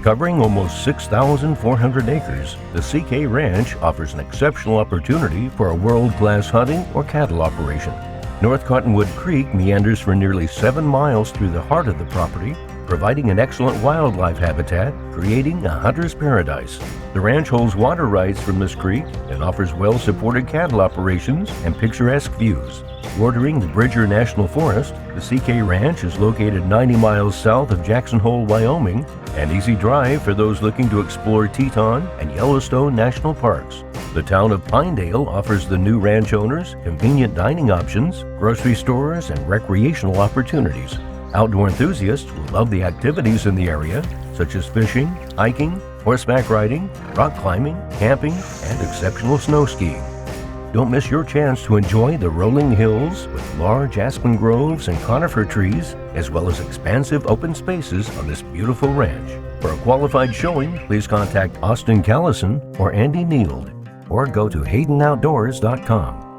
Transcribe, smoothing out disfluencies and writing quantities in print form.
Covering almost 6,400 acres, the CK Ranch offers an exceptional opportunity for a world-class hunting or cattle operation. North Cottonwood Creek meanders for nearly 7 miles through the heart of the property, providing an excellent wildlife habitat, creating a hunter's paradise. The ranch holds water rights from this creek and offers well-supported cattle operations and picturesque views. Bordering the Bridger National Forest, the CK Ranch is located 90 miles south of Jackson Hole, Wyoming, an easy drive for those looking to explore Teton and Yellowstone National Parks. The town of Pinedale offers the new ranch owners convenient dining options, grocery stores, and recreational opportunities. Outdoor enthusiasts will love the activities in the area, such as fishing, hiking, horseback riding, rock climbing, camping, and exceptional snow skiing. Don't miss your chance to enjoy the rolling hills with large aspen groves and conifer trees, as well as expansive open spaces on this beautiful ranch. For a qualified showing, please contact Austin Callison or Andy Neild, or go to HaydenOutdoors.com.